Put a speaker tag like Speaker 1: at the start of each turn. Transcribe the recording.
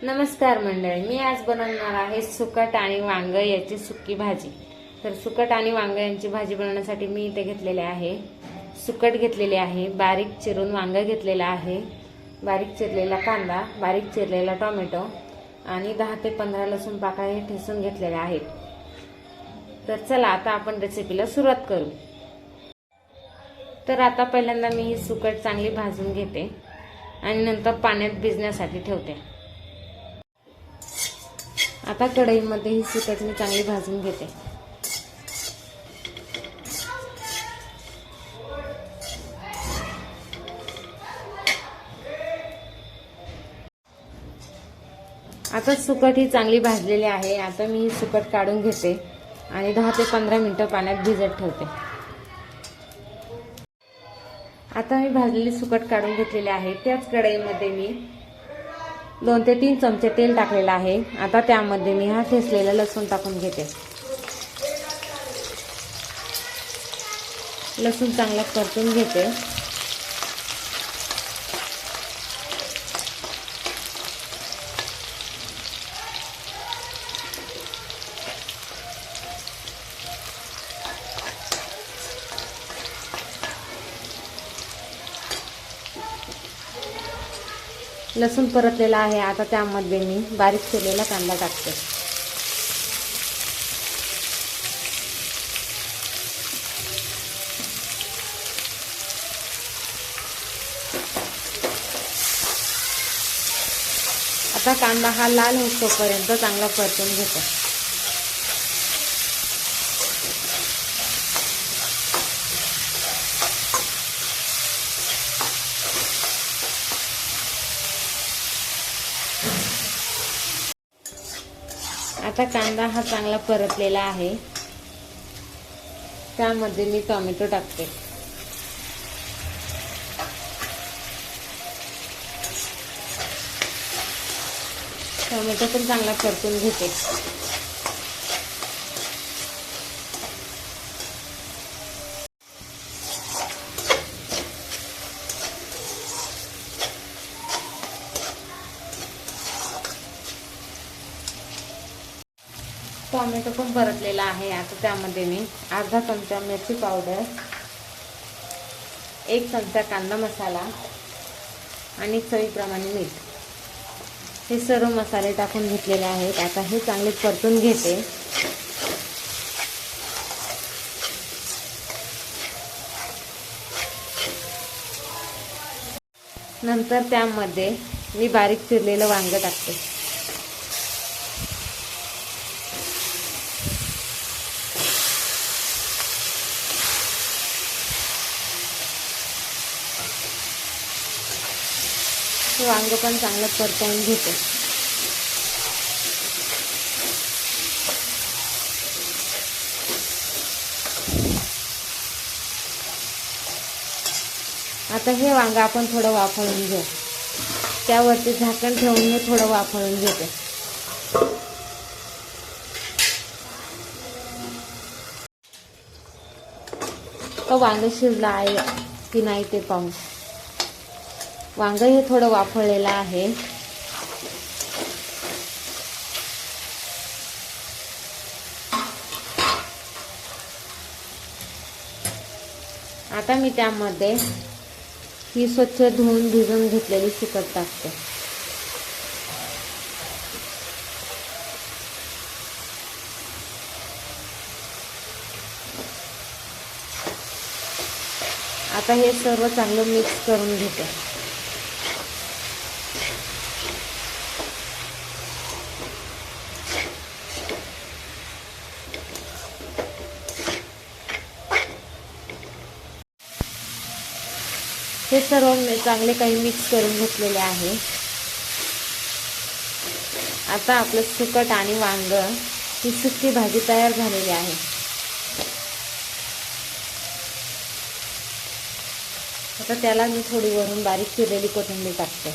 Speaker 1: नमस्कार मंडळी, मी आज बनवणार आहे सुकट आणि वांग याची सुकी भाजी। तर सुकट आणि वांग यांची भाजी बनवण्यासाठी मी इथे घेतलेले आहे सुकट घेतलेले आहे, बारीक चिरून वांग घेतलेले आहे, बारीक चिरलेला कांदा, बारीक चिरलेला टोमॅटो आणि 10 ते 15 लसूण पाकळ्या हे ठेचून घेतलेले आहेत। तर चला आता आपण रेसिपीला सुरुवात करू। तर आता पहिल्यांदा मी ही सुकट चांगली भाजून घेते आणि नंतर पाण्यात भिजण्यासाठी ठेवते। आता कढईमध्ये ही सुकट मी चांगली भाजून घेते। आता सुकट ही चांगली भाजलेली आहे। आता मी ही सुकट काढून घेते आणि 10 ते 15 मिनिटे पाण्यात भिजत ठेवते। आता मी भाजलेली सुकट काढून घेतलेली आहे। त्याच कढईमध्ये मी 2 ते 3 चमचे तेल टाकलेले आहे। आता त्यामध्ये मी हा ठेचलेला लसूण टाकून घेते। लसूण चांगला परतून घेते। लसूण परतलेला आहे। आता त्यामध्ये मी बारीक चिरलेला कांदा टाकते। आता कांदा हा लाल होईपर्यंत चांगला परतून घेते। आता कांदा हा चांगला परतलेला आहे। त्यामध्ये मी टोमॅटो टाकते। टोमॅटो पण चांगला परतून घेते। टोमॅटो पण परतलेला आहे। आता त्यामध्ये मी अर्धा चमचा मिरची पावडर, 1 चमचा कांदा मसाला आणि चवीप्रमाणे मीठ हे सर्व मसाले टाकून घेतलेले आहेत। आता हे चांगले परतून घेते। नंतर त्यामध्ये मी बारीक चिरलेलं वांग टाकते। वांग पण चांगलं परतवून घेते। आता हे वांग आपण थोडं वाफळून घेऊ। त्यावरती झाकण ठेवून मी थोडं वाफळून घेते। तो वांग शिजला आहे की नाही ते पाहू। वांग हे थोडं वाफळलेलं आहे। आता मी त्यामध्ये ही स्वच्छ धुवून भिजवून घेतलेली सुकट टाकते। आता हे सर्व चांगलं मिक्स करून घेते। हे सर्व चांगले काही मिक्स करून घेतलेले आहे। आता आपलं सुकट आणि वांग ही सुकी भाजी तयार झालेली आहे। आता त्याला मी थोडी वरून बारीक चिरलेली कोथिंबीर टाकते।